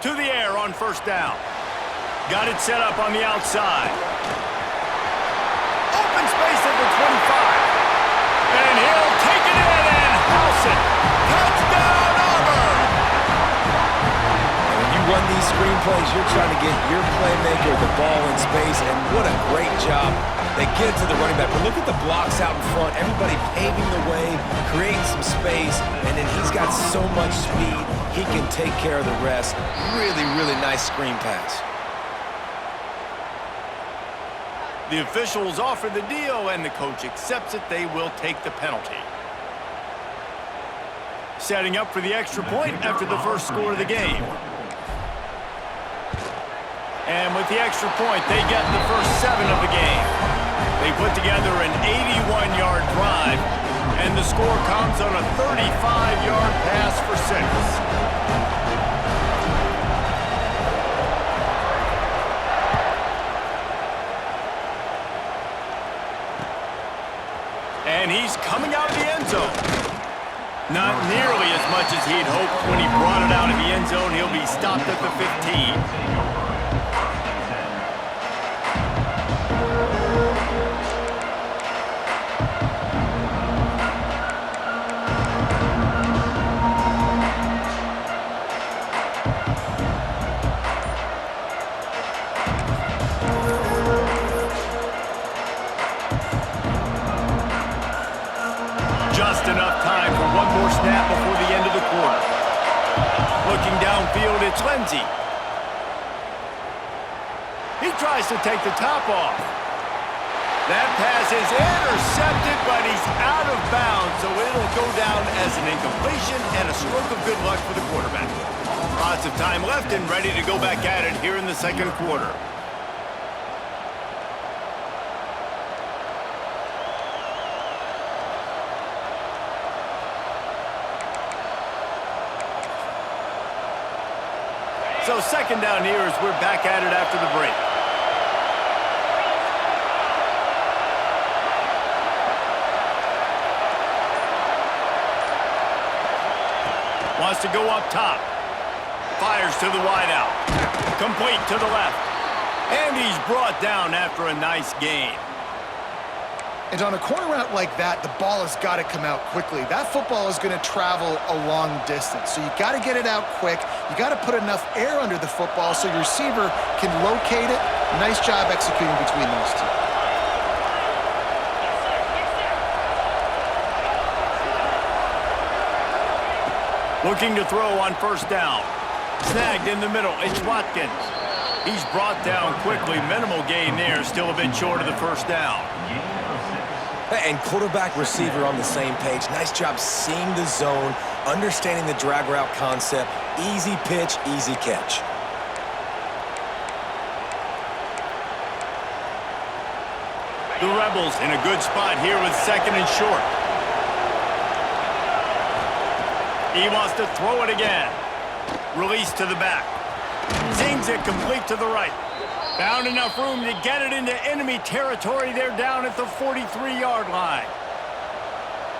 To the air on first down. Got it set up on the outside. Open space at the 25. And he'll take it in and house it. Touchdown, Auburn! And when you run these screenplays, you're trying to get your playmaker the ball in space, and what a great job. They get it to the running back, but look at the blocks out in front. Everybody paving the way, creating some space, and then he's got so much speed, he can take care of the rest. Really, really nice screen pass. The officials offer the deal, and the coach accepts it. They will take the penalty. Setting up for the extra point after the first score of the game. And with the extra point, they get the first 7 of the game. They put together an 81-yard drive, and the score comes on a 35-yard pass for 6. And he's coming out of the end zone. Not nearly as much as he'd hoped when he brought it out of the end zone. He'll be stopped at the 15. Just enough time for one more snap before the end of the quarter. Looking downfield, it's Lindsey. He tries to take the top off. That pass is intercepted, but he's out of bounds, so it'll go down as an incompletion and a stroke of good luck for the quarterback. Lots of time left and ready to go back at it here in the second quarter. So second down here as we're back at it after the break. Wants to go up top. Fires to the wideout. Complete to the left. And he's brought down after a nice gain. And on a corner route like that, the ball has got to come out quickly. That football is going to travel a long distance. So you got to get it out quick. You got to put enough air under the football so your receiver can locate it. Nice job executing between those two. Looking to throw on first down. Snagged in the middle. It's Watkins. He's brought down quickly. Minimal gain there. Still a bit short of the first down. And quarterback receiver on the same page. Nice job seeing the zone, understanding the drag route concept. Easy pitch, easy catch. The Rebels in a good spot here with second and short. He wants to throw it again. Release to the back. Zings it complete to the right. Found enough room to get it into enemy territory. They're down at the 43-yard line.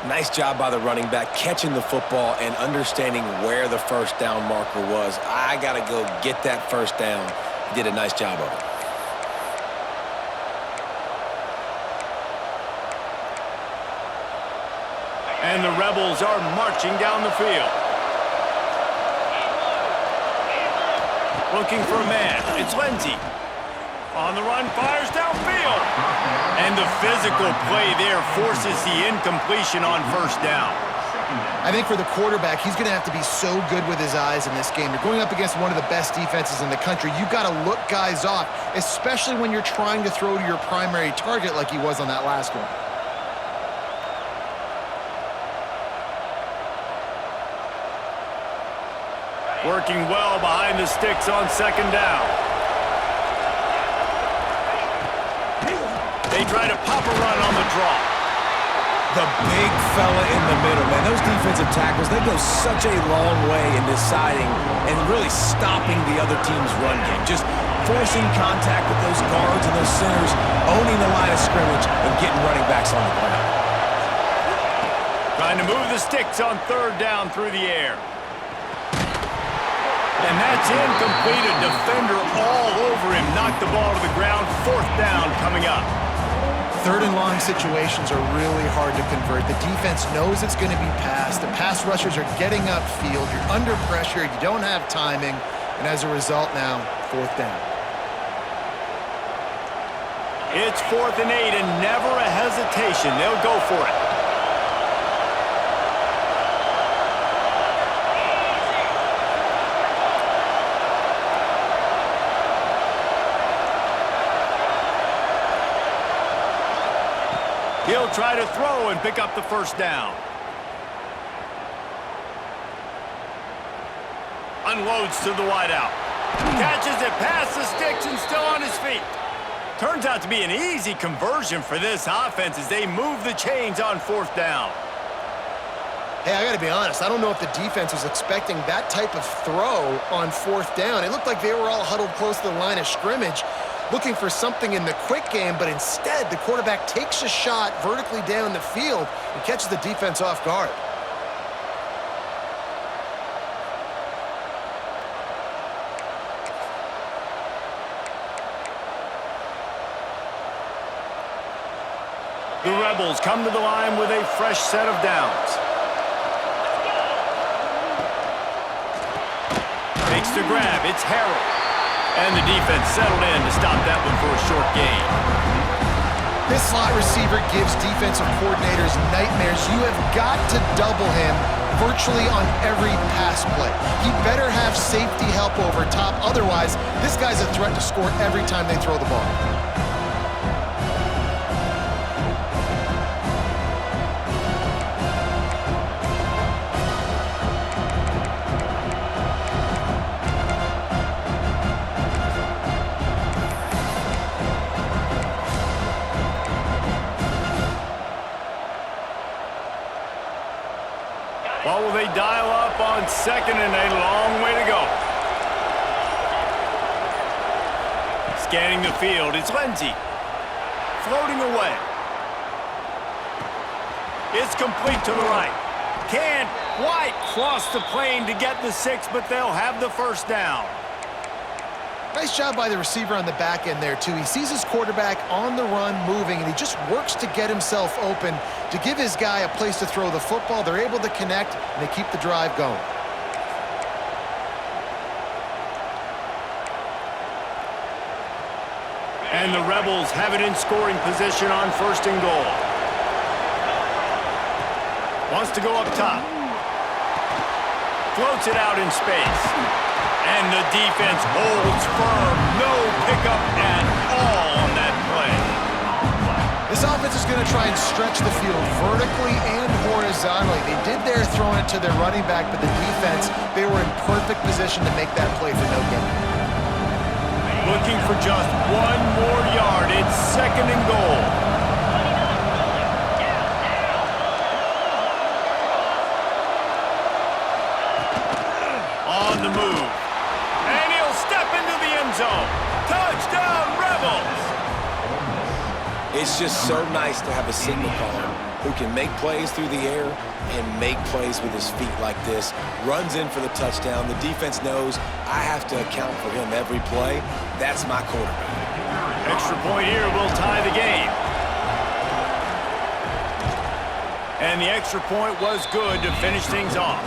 Nice job by the running back, catching the football and understanding where the first down marker was. I got to go get that first down. He did a nice job of it. And the Rebels are marching down the field. Looking for a man. It's Lindsey. On the run, fires downfield. And the physical play there forces the incompletion on first down. I think for the quarterback, he's going to have to be so good with his eyes in this game. You're going up against one of the best defenses in the country. You've got to look guys off, especially when you're trying to throw to your primary target like he was on that last one. Working well behind the sticks on second down. They try to pop a run on the draw. The big fella in the middle, man. Those defensive tackles, they go such a long way in deciding and really stopping the other team's run game. Just forcing contact with those guards and those centers, owning the line of scrimmage, and getting running backs on the ground. Trying to move the sticks on third down through the air. And And that's incomplete. A defender all over him. Knocked the ball to the ground. 4th down coming up. 3rd and long situations are really hard to convert. The defense knows it's going to be passed. The pass rushers are getting upfield. You're under pressure. You don't have timing. And as a result now, 4th down. It's 4th and 8 and never a hesitation. They'll go for it. He'll try to throw and pick up the 1st down. Unloads to the wideout. Catches it past the sticks and still on his feet. Turns out to be an easy conversion for this offense as they move the chains on 4th down. Hey, I got to be honest. I don't know if the defense was expecting that type of throw on 4th down. It looked like they were all huddled close to the line of scrimmage, looking for something in the quick game, but instead the quarterback takes a shot vertically down the field and catches the defense off guard. The Rebels come to the line with a fresh set of downs. Makes the grab. It's Harrell. And the defense settled in to stop that one for a short gain. This slot receiver gives defensive coordinators nightmares. You have got to double him virtually on every pass play. He better have safety help over top. Otherwise, this guy's a threat to score every time they throw the ball. Well, will they dial up on 2nd and a long way to go? Scanning the field, it's Lindsey. Floating away. It's complete to the right. Can't quite cross the plane to get the 6, but they'll have the 1st down. Nice job by the receiver on the back end there, too. He sees his quarterback on the run moving, and he just works to get himself open to give his guy a place to throw the football. They're able to connect, and they keep the drive going. And the Rebels have it in scoring position on 1st and goal. Wants to go up top. Floats it out in space. And the defense holds firm. No pickup at all on that play. This offense is going to try and stretch the field vertically and horizontally. They did their throwing it to their running back, but the defense, they were in perfect position to make that play for no gain. Looking for just 1 more yard. It's 2nd and goal. On the move. And he'll step into the end zone. Touchdown, Rebels! It's just so nice to have a signal caller who can make plays through the air and make plays with his feet like this. Runs in for the touchdown. The defense knows I have to account for him every play. That's my quarterback. Extra point here will tie the game. And the extra point was good to finish things off.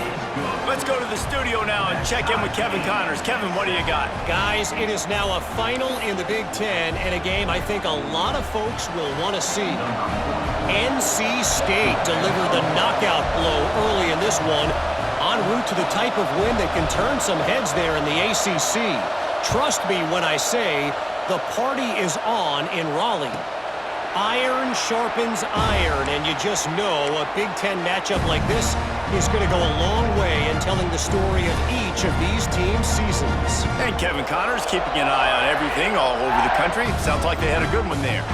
Let's go to the studio now and check in with Kevin Connors. Kevin, what do you got? Guys, it is now a final in the Big Ten and a game I think a lot of folks will want to see. NC State delivered the knockout blow early in this one, en route to the type of win that can turn some heads there in the ACC. Trust me when I say the party is on in Raleigh. Iron sharpens iron, and you just know a Big Ten matchup like this is going to go a long way in telling the story of each of these teams' seasons. And Kevin Connors keeping an eye on everything all over the country. Sounds like they had a good one there.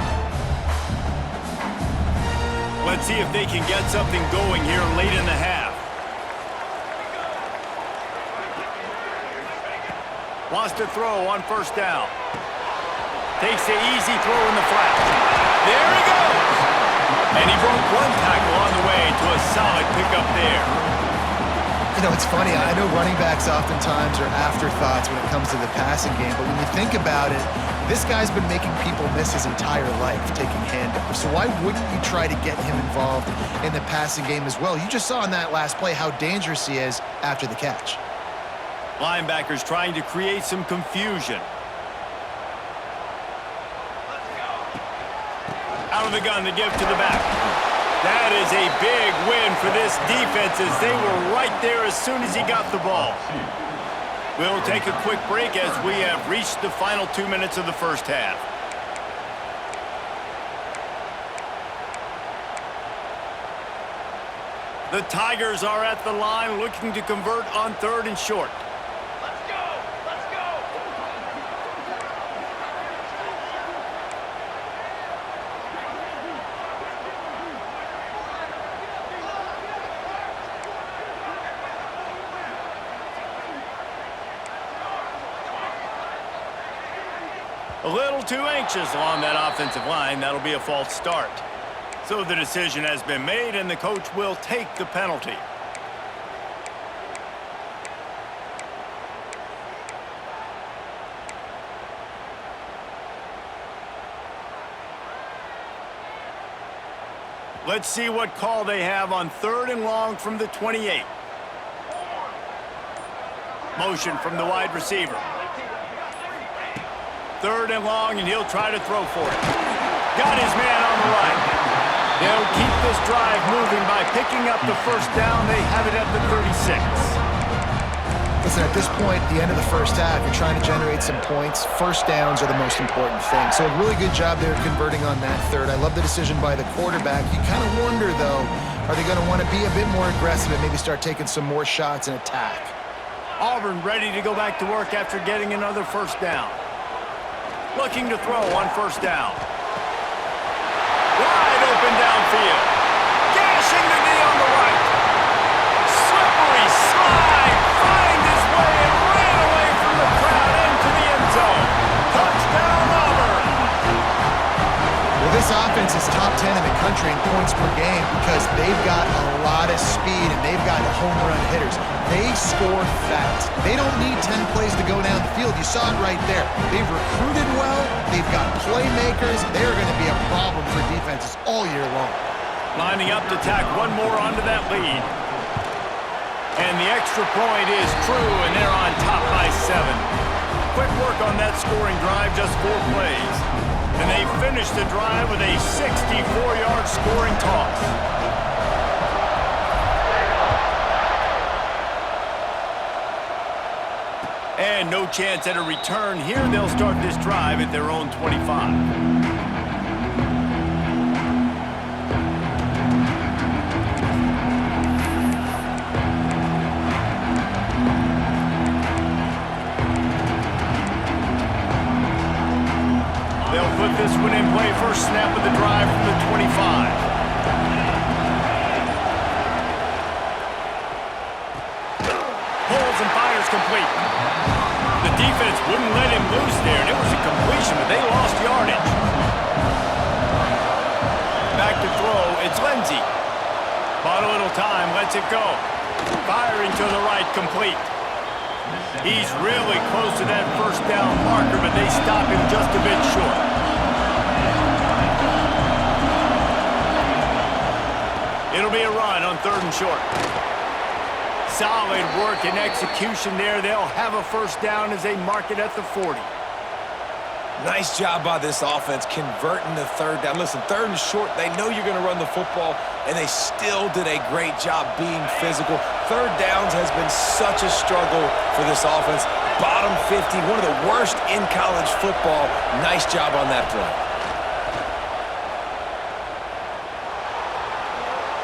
Let's see if they can get something going here late in the half. Wants to throw on 1st down. Takes the easy throw in the flat. There he goes! And he broke 1 tackle on the way to a solid pickup there. And It's funny. I know running backs oftentimes are afterthoughts when it comes to the passing game, but when you think about it, this guy's been making people miss his entire life taking handoffs. So why wouldn't you try to get him involved in the passing game as well? You just saw in that last play how dangerous he is after the catch. Linebackers trying to create some confusion. Out of the gun to give to the back. That is a big win for this defense as they were right there as soon as he got the ball. We'll take a quick break as we have reached the final 2 minutes of the first half. The Tigers are at the line looking to convert on 3rd and short. A little too anxious along that offensive line. That'll be a false start. So the decision has been made, and the coach will take the penalty. Let's see what call they have on 3rd and long from the 28. Motion from the wide receiver. 3rd and long, and he'll try to throw for it. Got his man on the right. They'll keep this drive moving by picking up the first down. They have it at the 36. Listen, at this point, the end of the first half, you're trying to generate some points. First downs are the most important thing. So a really good job there converting on that 3rd. I love the decision by the quarterback. You kind of wonder, though, are they going to want to be a bit more aggressive and maybe start taking some more shots and attack? Auburn ready to go back to work after getting another first down. Looking to throw on 1st down. Wide open downfield. Gashing the knee on the right. Slippery slide. Find his way and ran away from the crowd into the end zone. Touchdown Auburn. Well, this offense is top 10 in the country in points per game because they've got a lot of speed and they've got home run hitters. They score fast. They don't need 10 plays to go down the field. You saw it right there. They've recruited well. They've got playmakers. They're going to be a problem for defenses all year long. Lining up to tack one more onto that lead. And the extra point is true, and they're on top by 7. Quick work on that scoring drive, just 4 plays. And they finish the drive with a 64-yard scoring toss. And no chance at a return here. They'll start this drive at their own 25. They'll put this one in play. First snap of the drive from the 25. Pulls and fires complete. The defense wouldn't let him loose there, and it was a completion, but they lost yardage. Back to throw, it's Lindsey. Bought a little time, lets it go. Firing to the right, complete. He's really close to that first down marker, but they stop him just a bit short. It'll be a run on 3rd and short. Solid work and execution there. They'll have a first down as they mark it at the 40. Nice job by this offense converting the 3rd down. Listen, 3rd and short, they know you're going to run the football, and they still did a great job being physical. 3rd downs has been such a struggle for this offense. Bottom 50, one of the worst in college football. Nice job on that play.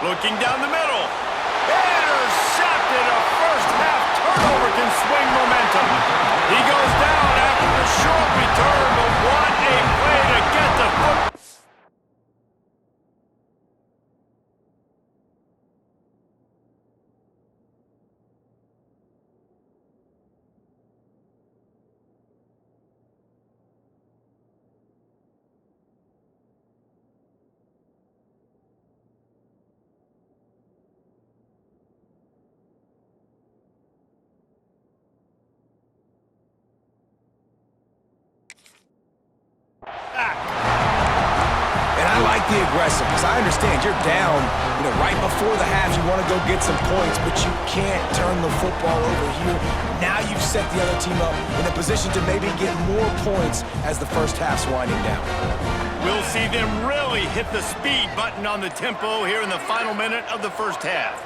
Looking down the middle. Intercepted. A first-half turnover can swing momentum. He goes down after the short return, but what a play to get the football. the aggressive, because I understand you're down, right before the half. You want to go get some points, but you can't turn the football over here. Now you've set the other team up in a position to maybe get more points as the first half's winding down. We'll see them really hit the speed button on the tempo here in the final minute of the first half.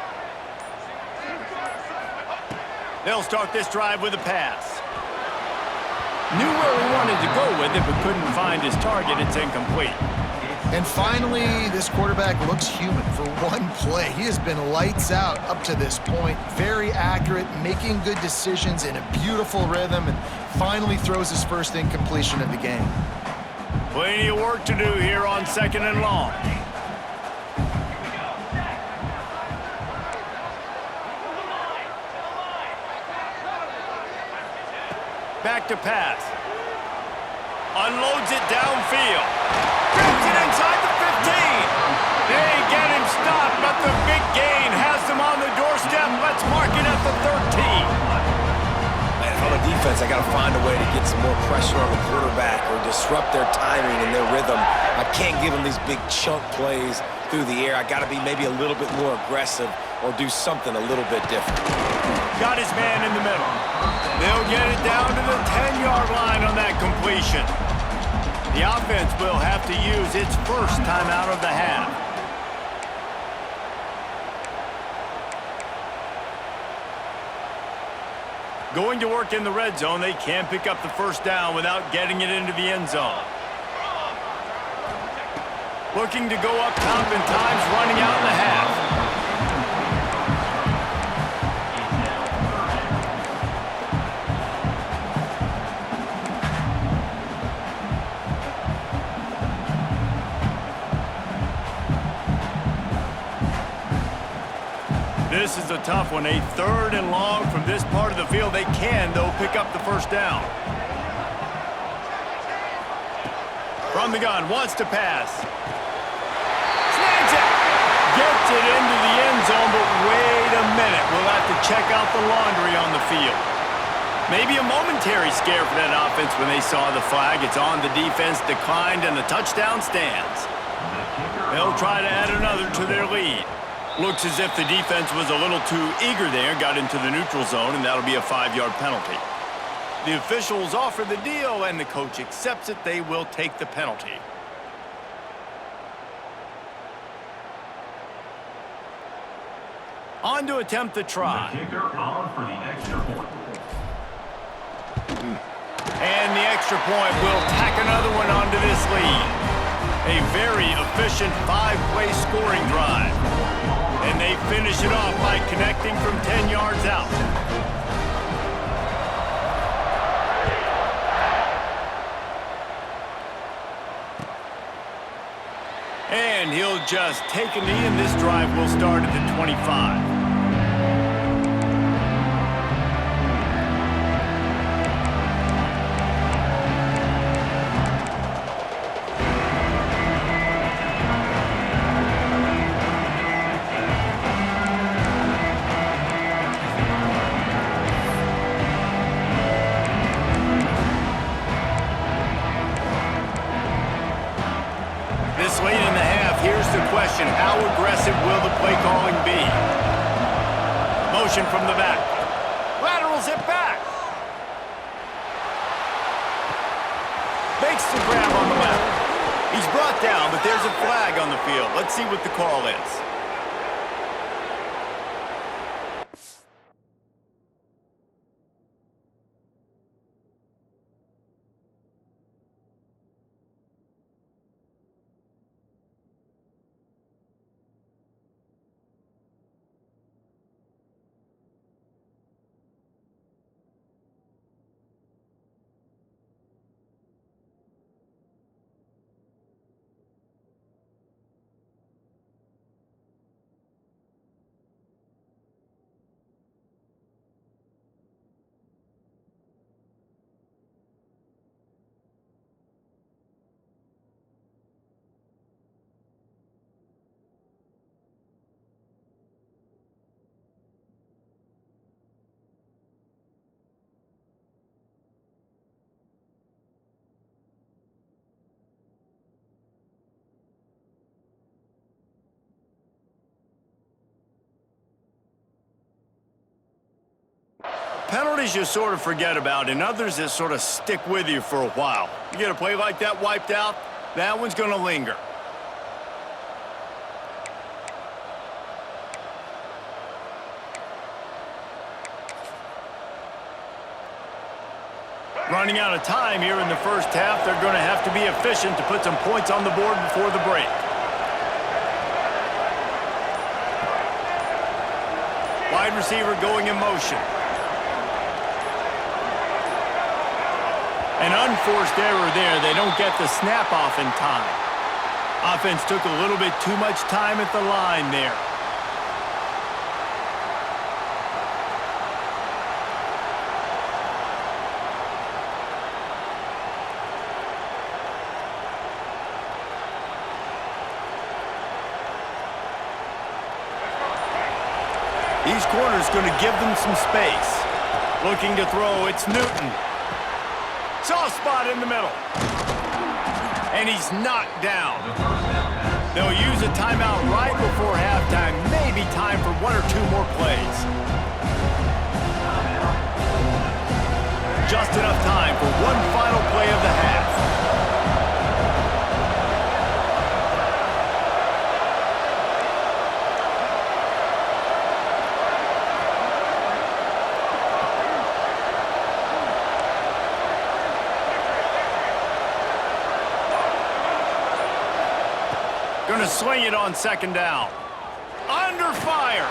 They'll start this drive with a pass. Knew where he wanted to go with it, but couldn't find his target. It's incomplete. And finally, this quarterback looks human for one play. He has been lights out up to this point. Very accurate, making good decisions in a beautiful rhythm, and finally throws his first incompletion of the game. Plenty of work to do here on 2nd and long. Back to pass. Unloads it downfield. Grabs it inside the 15. They get him stopped, but the big gain has them on the doorstep. Let's mark it at the 13. Man, on the defense, I got to find a way to get some more pressure on the quarterback or disrupt their timing and their rhythm. I can't give them these big chunk plays through the air. I got to be maybe a little bit more aggressive or do something a little bit different. Got his man in the middle. They'll get it down to the 10-yard line on that completion. The offense will have to use its first time out of the half. Going to work in the red zone, they can't pick up the first down without getting it into the end zone. Looking to go up top in times, running out in the half. This is a tough one. A 3rd and long from this part of the field. They can, though, pick up the first down. From the gun, wants to pass. Snags it! Gets it into the end zone, but wait a minute. We'll have to check out the laundry on the field. Maybe a momentary scare for that offense when they saw the flag. It's on the defense, declined, and the touchdown stands. They'll try to add another to their lead. Looks as if the defense was a little too eager there, got into the neutral zone, and that'll be a 5-yard penalty. The officials offer the deal, and the coach accepts it. They will take the penalty. On to attempt the try. The kicker on for the extra point. And the extra point will tack another one onto this lead. A very efficient 5-play scoring drive. And they finish it off by connecting from 10 yards out. And he'll just take a knee, and this drive will start at the 25. Late in the half, here's the question. How aggressive will the play calling be? Motion from the back. Laterals it back. Makes the grab on the left. He's brought down, but there's a flag on the field. Let's see what the call is. penalties you sort of forget about, and others that sort of stick with you for a while. You get a play like that wiped out, that one's going to linger. Running out of time here in the first half, they're going to have to be efficient to put some points on the board before the break. Wide receiver going in motion. An unforced error there. They don't get the snap off in time. Offense took a little bit too much time at the line there. These corners going to give them some space. Looking to throw, it's Newton. Soft spot in the middle. And he's knocked down. They'll use a timeout right before halftime. Maybe time for one or two more plays. Just enough time for one final play of the half. Going to swing it on second down. Under fire.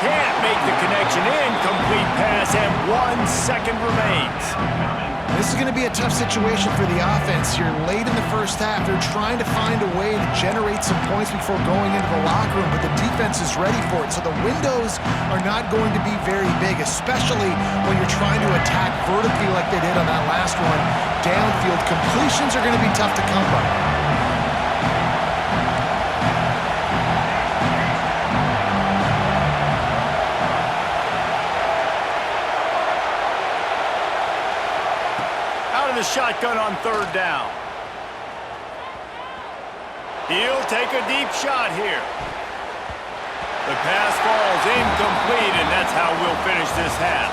Can't make the connection. Incomplete pass, and 1 second remains. This is going to be a tough situation for the offense here. Late in the first half, they're trying to find a way to generate some points before going into the locker room, but the defense is ready for it. So the windows are not going to be very big, especially when you're trying to attack vertically like they did on that last one. Downfield completions are going to be tough to come by. The shotgun on third down. He'll take a deep shot here. The pass falls incomplete, and that's how we'll finish this half.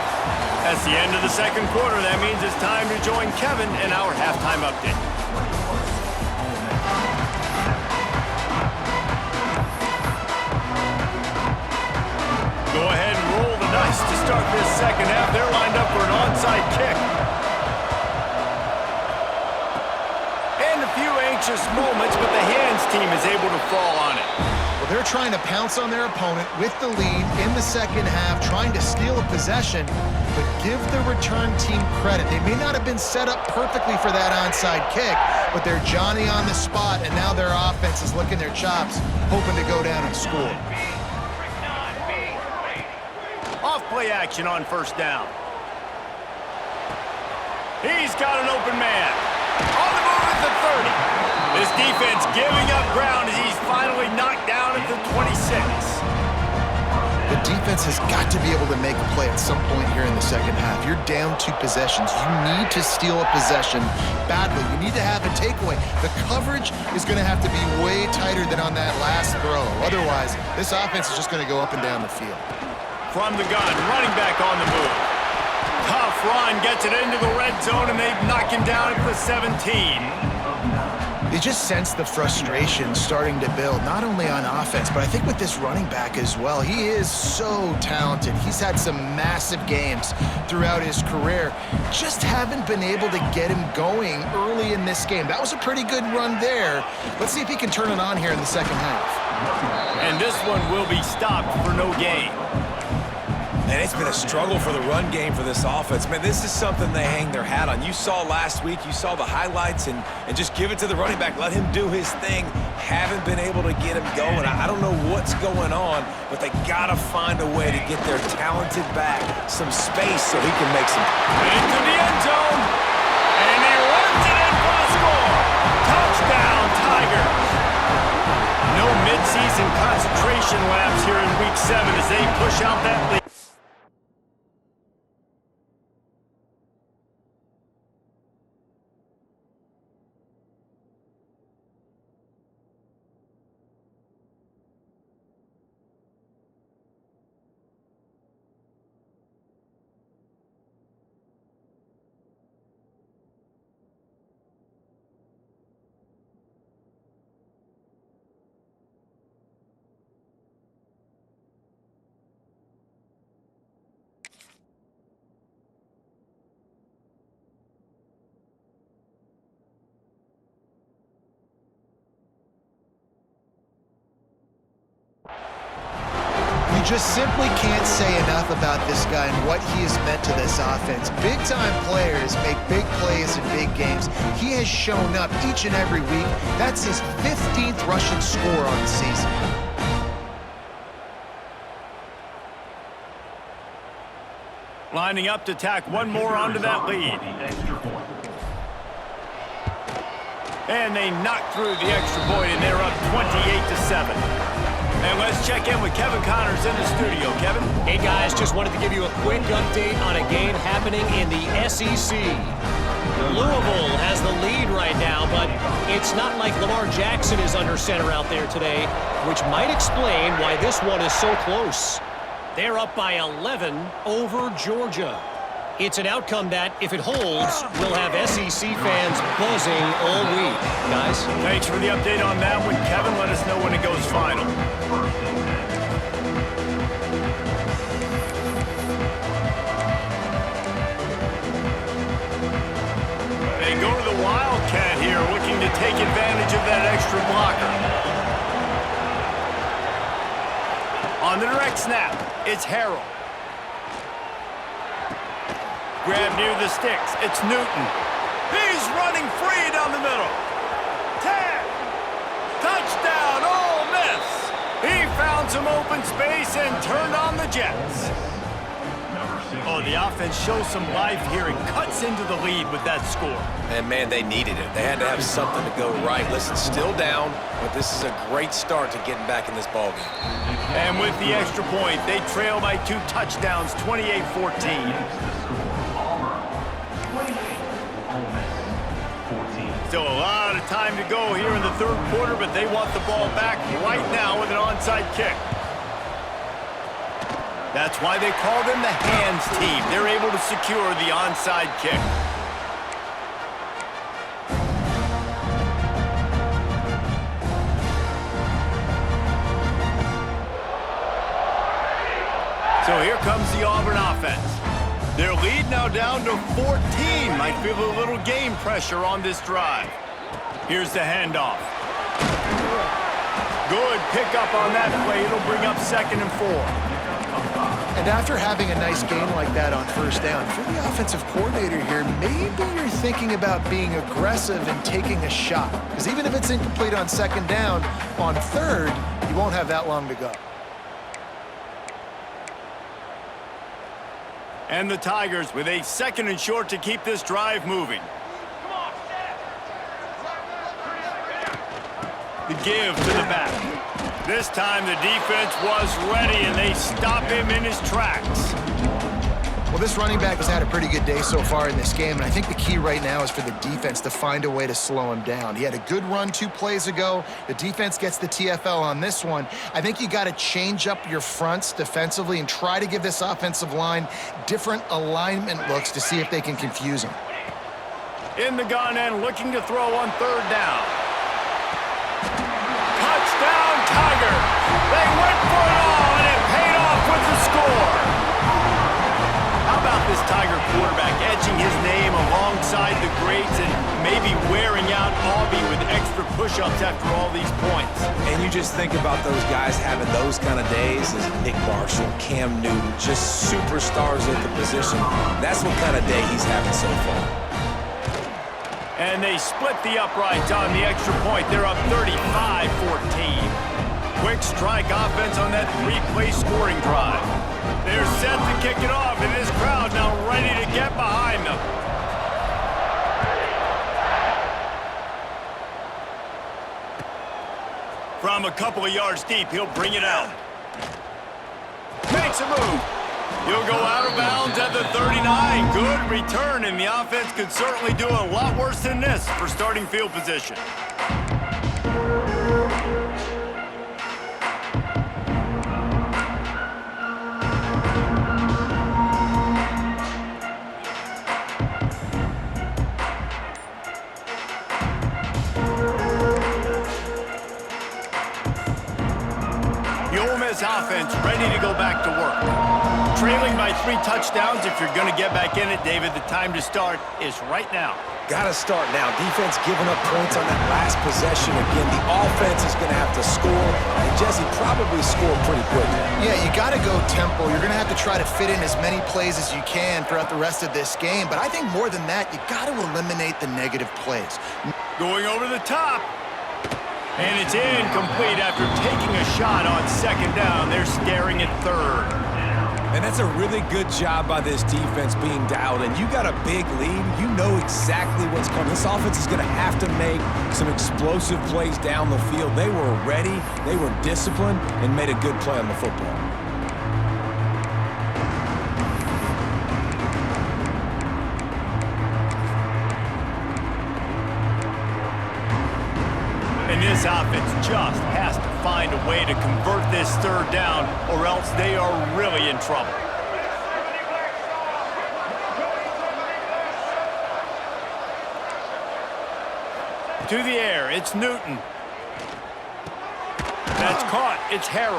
That's the end of the second quarter. That means it's time to join Kevin in our halftime update. Go ahead and roll the dice to start this second half. They're lined up for an onside kick. Anxious moments, but the hands team is able to fall on it. Well, they're trying to pounce on their opponent with the lead in the second half, trying to steal a possession, but give the return team credit. They may not have been set up perfectly for that onside kick, but they're Johnny on the spot, and now their offense is licking their chops, hoping to go down and score. Off play action on first down. He's got an open man. On the move at the 30. This defense giving up ground as he's finally knocked down at the 26. The defense has got to be able to make a play at some point here in the second half. You're down 2 possessions. You need to steal a possession badly. You need to have a takeaway. The coverage is going to have to be way tighter than on that last throw. Otherwise, this offense is just going to go up and down the field. From the gun, running back on the move. Tough run, gets it into the red zone, and they knock him down at the 17. You just sense the frustration starting to build, not only on offense, but I think with this running back as well. He is so talented. He's had some massive games throughout his career. Just haven't been able to get him going early in this game. That was a pretty good run there. Let's see if he can turn it on here in the second half. And this one will be stopped for no gain. And it's been a struggle for the run game for this offense. Man, this is something they hang their hat on. You saw last week, you saw the highlights, and just give it to the running back. Let him do his thing. Haven't been able to get him going. I don't know what's going on, but they got to find a way to get their talented back some space so he can make some. Into the end zone, and he runs it in for the score. Touchdown, Tigers. No midseason concentration laps here in Week 7 as they push out that lead. You just simply can't say enough about this guy and what he has meant to this offense. Big-time players make big plays in big games. He has shown up each and every week. That's his 15th rushing score on the season. Lining up to tack one more onto that lead. And they knock through the extra point, and they're up 28-7. And let's check in with Kevin Connors in the studio. Kevin? Hey, guys, just wanted to give you a quick update on a game happening in the SEC. Louisville has the lead right now, but it's not like Lamar Jackson is under center out there today, which might explain why this one is so close. They're up by 11 over Georgia. It's an outcome that, if it holds, will have SEC fans buzzing all week. Guys? Thanks for the update on that one, Kevin. Let us know when it goes final. They go to the Wildcat here, looking to take advantage of that extra blocker. On the direct snap, it's Harrell. Grab near the sticks. It's Newton. He's running free down the middle. 10. Touchdown, Ole Miss. He found some open space and turned on the Jets. Oh, the offense shows some life here and cuts into the lead with that score. And, man, they needed it. They had to have something to go right. Listen, still down, but this is a great start to getting back in this ballgame. And with the extra point, they trail by 2 touchdowns, 28-14. Still a lot of time to go here in the third quarter, but they want the ball back right now with an onside kick. That's why they call them the hands team. They're able to secure the onside kick. So here comes the Auburn offense. Their lead now down to 14. Might feel a little game pressure on this drive. Here's the handoff. Good pickup on that play. It'll bring up 2nd and 4. And after having a nice game like that on first down, for the offensive coordinator here, maybe you're thinking about being aggressive and taking a shot. Because even if it's incomplete on 2nd down, on 3rd, you won't have that long to go. And the Tigers with a 2nd and short to keep this drive moving. The give to the back. This time the defense was ready and they stop him in his tracks. Well, this running back has had a pretty good day so far in this game, and I think the key right now is for the defense to find a way to slow him down. He had a good run 2 plays ago. The defense gets the TFL on this one. I think you got to change up your fronts defensively and try to give this offensive line different alignment looks to see if they can confuse him. In the gun and looking to throw on 3rd down. Touchdown, Tigers! They went for it all, and it paid off with the score. How about this Tiger quarterback etching his name alongside the greats and maybe wearing out Aubie with extra push-ups after all these points? And you just think about those guys having those kind of days as Nick Marshall, Cam Newton, just superstars at the position. That's what kind of day he's having so far. And they split the uprights on the extra point. They're up 35-14. Quick strike offense on that 3-play scoring drive. They're set to kick it off, and this crowd now ready to get behind them. From a couple of yards deep, he'll bring it out. Makes a move. He'll go out of bounds at the 39. Good return, and the offense could certainly do a lot worse than this for starting field position. Offense ready to go back to work. Trailing by 3 touchdowns. If you're going to get back in it, David, the time to start is right now. Got to start now. Defense giving up points on that last possession. Again, the offense is going to have to score, and Jesse probably score pretty quickly. Yeah, you got to go tempo. You're going to have to try to fit in as many plays as you can throughout the rest of this game. But I think more than that, you got to eliminate the negative plays. Going over the top. And it's incomplete after taking a shot on second down. They're staring at third. And that's a really good job by this defense being dialed in. You got a big lead. You know exactly what's coming. This offense is going to have to make some explosive plays down the field. They were ready, they were disciplined, and made a good play on the football. And this offense just has to find a way to convert this third down, or else they are really in trouble. To the air, it's Newton. That's caught, it's Harrell.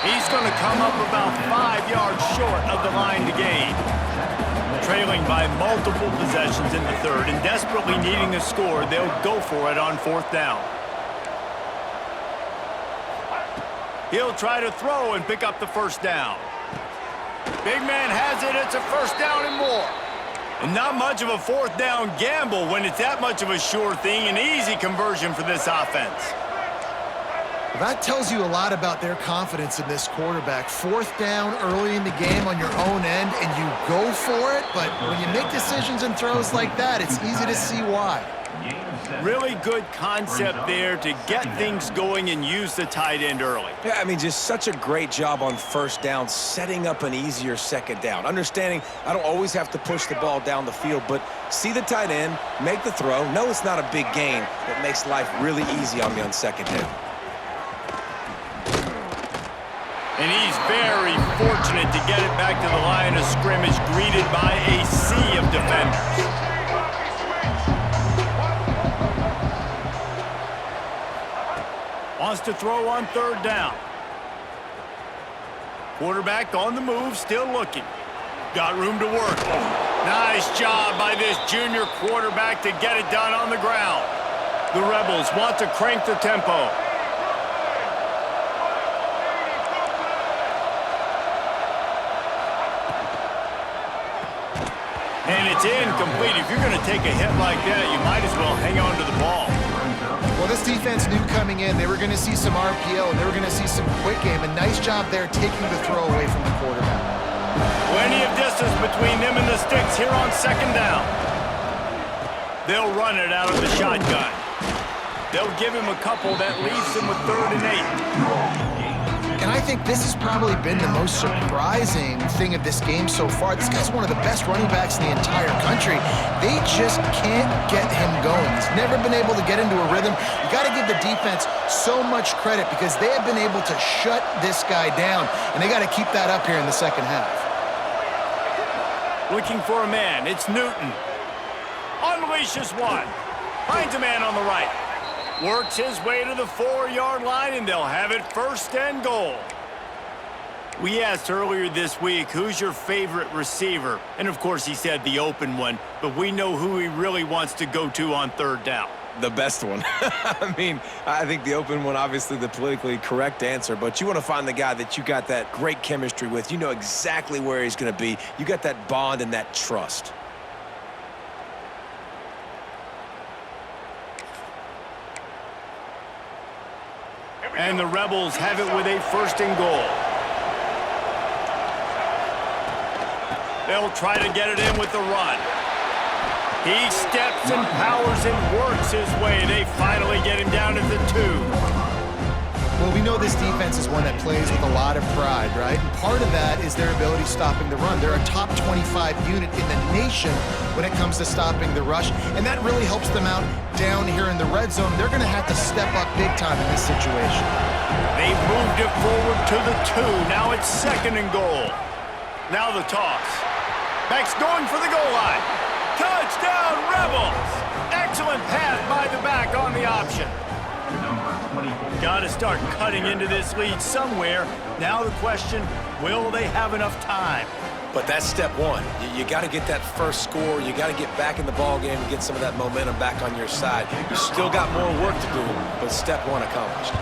He's going to come up about 5 yards short of the line to gain. Trailing by multiple possessions in the third and desperately needing a score, they'll go for it on fourth down. He'll try to throw and pick up the first down. Big man has it. It's a first down and more. And not much of a fourth down gamble when it's that much of a sure thing. An easy conversion for this offense. Well, that tells you a lot about their confidence in this quarterback. Fourth down early in the game on your own end, and you go for it. But when you make decisions and throws like that, it's easy to see why. Really good concept there to get things going and use the tight end early. Yeah, I mean, just such a great job on first down, setting up an easier second down. Understanding I don't always have to push the ball down the field, but see the tight end, make the throw. No, it's not a big gain, but makes life really easy on me on second down. And he's very fortunate to get it back to the line of scrimmage, greeted by a sea of defenders. Wants to throw on third down. Quarterback on the move, still looking. Got room to work. Nice job by this junior quarterback to get it done on the ground. The Rebels want to crank the tempo. And it's incomplete. If you're going to take a hit like that, you might as well hang on to the ball. Well, this defense knew coming in they were going to see some RPO and they were going to see some quick game. A nice job there taking the throw away from the quarterback. Plenty of distance between them and the sticks here on second down. They'll run it out of the shotgun. They'll give him a couple that leaves him with 3rd and 8. And I think this has probably been the most surprising thing of this game so far. This guy's one of the best running backs in the entire country. They just can't get him going. He's never been able to get into a rhythm. You got to give the defense so much credit because they have been able to shut this guy down, and they got to keep that up here in the second half. Looking for a man. It's Newton. Unleashes one. Finds a man on the right. Works his way to the 4-yard line, and they'll have it 1st and goal. We asked earlier this week, who's your favorite receiver? And, of course, he said the open one, but we know who he really wants to go to on third down. The best one. I mean, I think the open one, obviously the politically correct answer, but you want to find the guy that you got that great chemistry with. You know exactly where he's going to be. You got that bond and that trust. And the Rebels have it with a 1st and goal. They'll try to get it in with the run. He steps and powers and works his way. They finally get him down at the 2. Well, we know this defense is one that plays with a lot of pride, right? And part of that is their ability stopping the run. They're a top 25 unit in the nation when it comes to stopping the rush, and that really helps them out down here in the red zone. They're going to have to step up big time in this situation. They've moved it forward to the 2. Now it's 2nd and goal. Now the toss. Beck's going for the goal line. Touchdown, Rebels! Excellent pass by the back on the option. Got to start cutting into this lead somewhere. Now the question, will they have enough time? But that's step one. You got to get that first score. You got to get back in the ball game and get some of that momentum back on your side. You still got more work to do, but step one accomplished.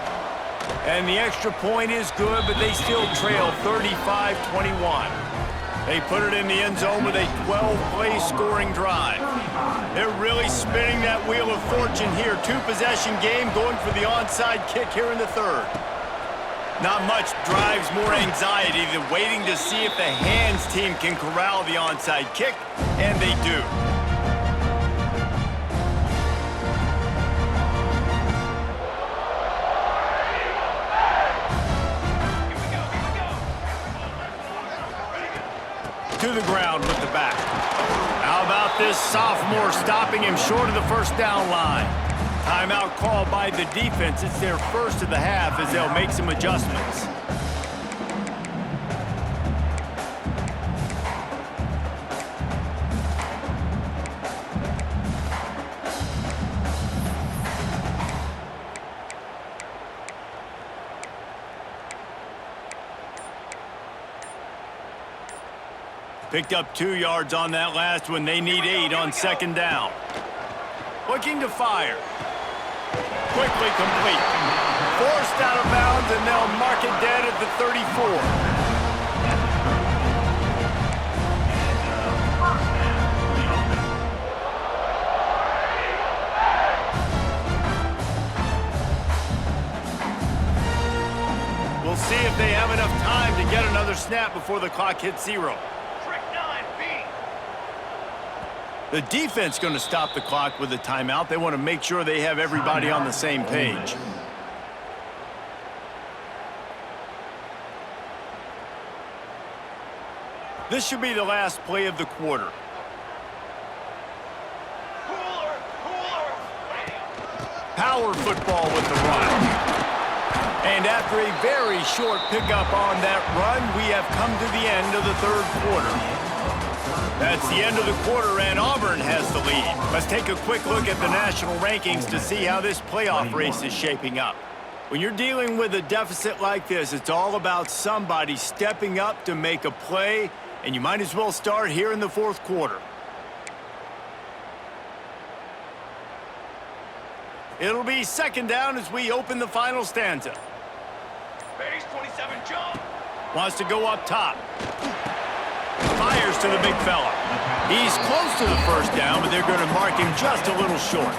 And the extra point is good, but they still trail 35-21. They put it in the end zone with a 12-play scoring drive. They're really spinning that wheel of fortune here. Two-possession game going for the onside kick here in the third. Not much drives more anxiety than waiting to see if the hands team can corral the onside kick, and they do. To the ground with the back. How about this sophomore stopping him short of the first down line? Timeout called by the defense. It's their first of the half as they'll make some adjustments. Picked up 2 yards on that last one. They need 8 on second down. Looking to fire. Quickly complete. Forced out of bounds, and they'll mark it dead at the 34. We'll see if they have enough time to get another snap before the clock hits 0. The defense going to stop the clock with a timeout. They want to make sure they have everybody on the same page. This should be the last play of the quarter. Power football with the run. And after a very short pickup on that run, we have come to the end of the third quarter. That's the end of the quarter, and Auburn has the lead. Let's take a quick look at the national rankings to see how this playoff race is shaping up. When you're dealing with a deficit like this, it's all about somebody stepping up to make a play, and you might as well start here in the fourth quarter. It'll be second down as we open the final stanza. Base 27 jump. Wants to go up top. Fires to the big fella. He's close to the first down, but they're going to mark him just a little short.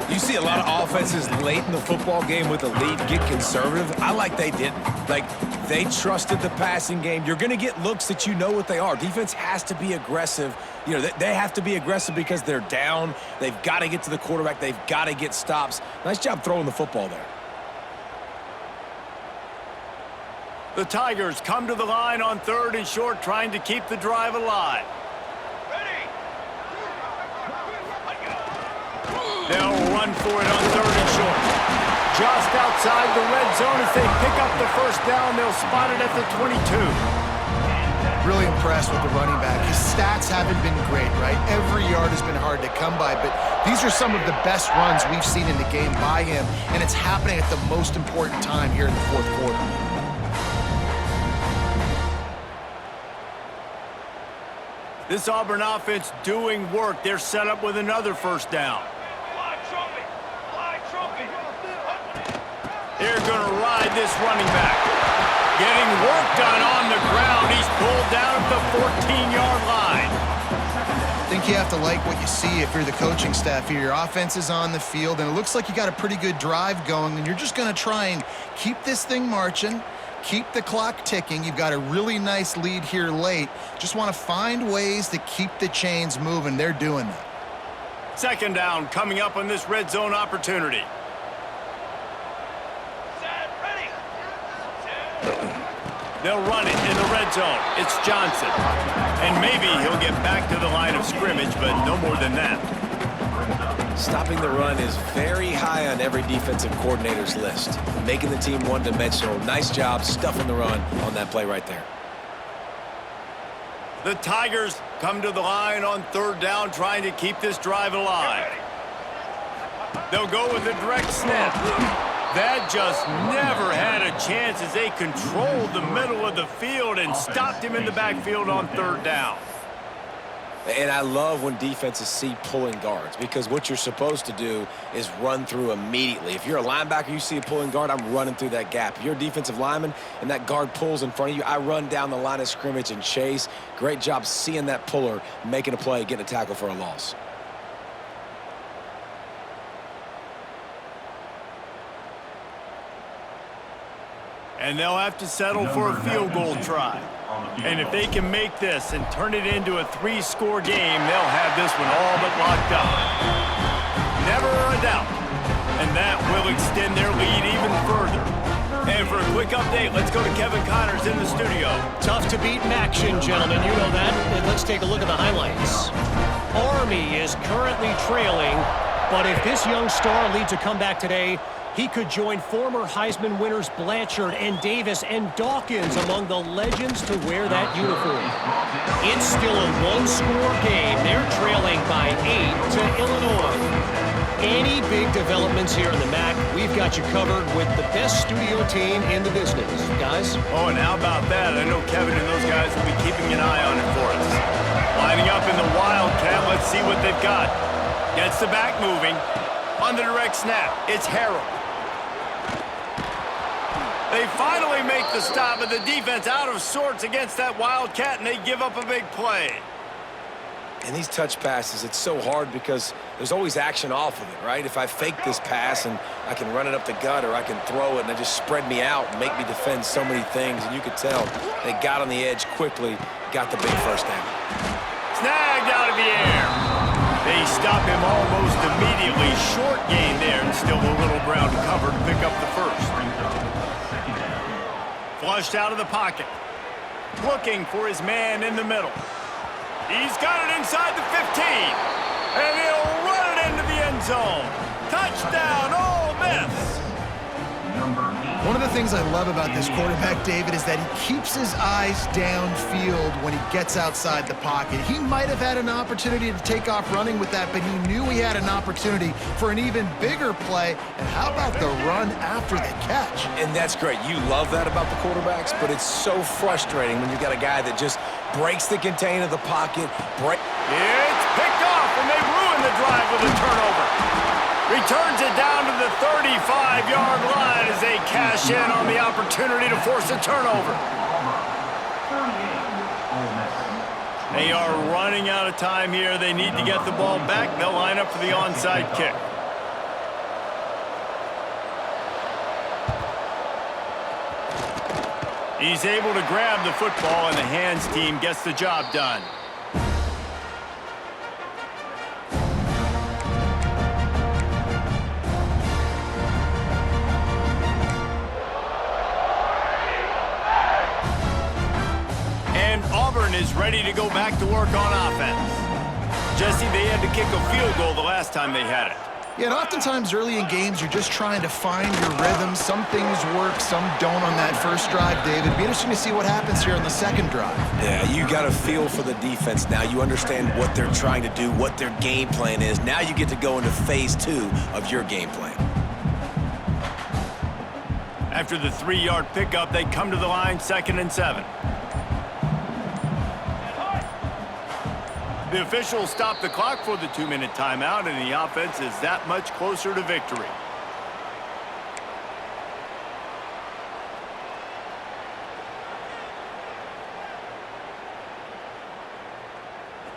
You see a lot of offenses late in the football game with a lead get conservative. I like they didn't. Like, they trusted the passing game. You're going to get looks that you know what they are. Defense has to be aggressive. You know, they have to be aggressive because they're down. They've got to get to the quarterback. They've got to get stops. Nice job throwing the football there. The Tigers come to the line on third and short, trying to keep the drive alive. Ready. They'll run for it on third and short. Just outside the red zone as they pick up the first down. They'll spot it at the 22. Really impressed with the running back. His stats haven't been great, right? Every yard has been hard to come by, but these are some of the best runs we've seen in the game by him, and it's happening at the most important time here in the fourth quarter. This Auburn offense doing work. They're set up with another first down. They're going to ride this running back. Getting work done on the ground. He's pulled down at the 14-yard line. I think you have to like what you see if you're the coaching staff here. Your offense is on the field, and it looks like you got a pretty good drive going, and you're just going to try and keep this thing marching. Keep the clock ticking. You've got a really nice lead here late. Just want to find ways to keep the chains moving. They're doing that. Second down coming up on this red zone opportunity. They'll run it in the red zone. It's Johnson. And maybe he'll get back to the line of scrimmage, but no more than that. Stopping the run is very high on every defensive coordinator's list. Making the team one-dimensional. Nice job stuffing the run on that play right there. The Tigers come to the line on third down, trying to keep this drive alive. They'll go with a direct snap. That just never had a chance as they controlled the middle of the field and stopped him in the backfield on third down. And I love when defenses see pulling guards, because what you're supposed to do is run through immediately. If you're a linebacker, you see a pulling guard, I'm running through that gap. If you're a defensive lineman and that guard pulls in front of you, I run down the line of scrimmage and chase. Great job seeing that puller, making a play, getting a tackle for a loss. And they'll have to settle for a field goal try. And if they can make this and turn it into a 3-score game, they'll have this one all but locked up. Never a doubt. And that will extend their lead even further. And for a quick update, let's go to Kevin Connors in the studio. Tough to beat in action, gentlemen. You know that. And let's take a look at the highlights. Army is currently trailing, but if this young star leads a comeback today, he could join former Heisman winners Blanchard and Davis and Dawkins among the legends to wear that uniform. It's still a one-score game. They're trailing by 8 to Illinois. Any big developments here in the MAC, we've got you covered with the best studio team in the business. Guys? Oh, and how about that? I know Kevin and those guys will be keeping an eye on it for us. Lining up in the Wildcat, let's see what they've got. Gets the back moving. On the direct snap, it's Harrell. They finally make the stop, but the defense out of sorts against that Wildcat, and they give up a big play. And these touch passes, it's so hard because there's always action off of it, right? If I fake this pass and I can run it up the gut, or I can throw it and they just spread me out and make me defend so many things, and you could tell they got on the edge quickly, got the big first down. Snagged out of the air. They stop him almost immediately. Short gain there, and still a little ground cover to pick up the first. Flushed out of the pocket. Looking for his man in the middle. He's got it inside the 15. And he'll run it into the end zone. Touchdown, Ole Miss. One of the things I love about this quarterback, David, is that he keeps his eyes downfield when he gets outside the pocket. He might have had an opportunity to take off running with that, but he knew he had an opportunity for an even bigger play. And how about the run after the catch? And that's great. You love that about the quarterbacks, but it's so frustrating when you got a guy that just breaks the contain of the pocket. It's picked off, and they ruin the drive with a turnover. Returns it down to the 35-yard line as they cash in on the opportunity to force a turnover. They are running out of time here. They need to get the ball back. They'll line up for the onside kick. He's able to grab the football, and the hands team gets the job done. Is ready to go back to work on offense. Jesse, they had to kick a field goal the last time they had it. Yeah, and oftentimes early in games, you're just trying to find your rhythm. Some things work, some don't on that first drive, David. It'd be interesting to see what happens here on the second drive. Yeah, you got a feel for the defense now. You understand what they're trying to do, what their game plan is. Now you get to go into phase 2 of your game plan. After the 3-yard pickup, they come to the line, 2nd and 7. The officials stop the clock for the 2-minute timeout, and the offense is that much closer to victory.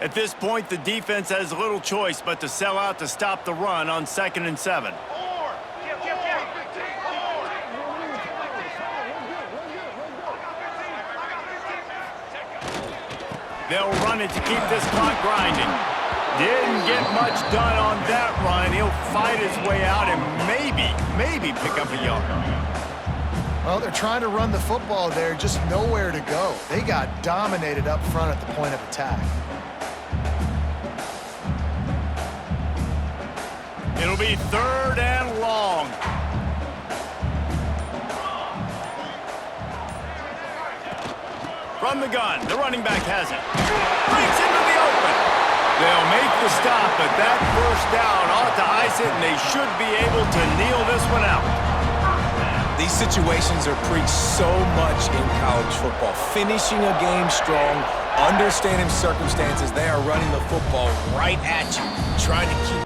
At this point, the defense has little choice but to sell out to stop the run on 2nd and 7. They'll run it to keep this clock grinding. Didn't get much done on that run. He'll fight his way out and maybe pick up a yard. Well, they're trying to run the football there, just nowhere to go. They got dominated up front at the point of attack. It'll be 3rd and long. From the gun, the running back has it. Breaks into the open. They'll make the stop, but that first down ought to ice it, and they should be able to kneel this one out. These situations are preached so much in college football. Finishing a game strong, understanding circumstances. They are running the football right at you, trying to keep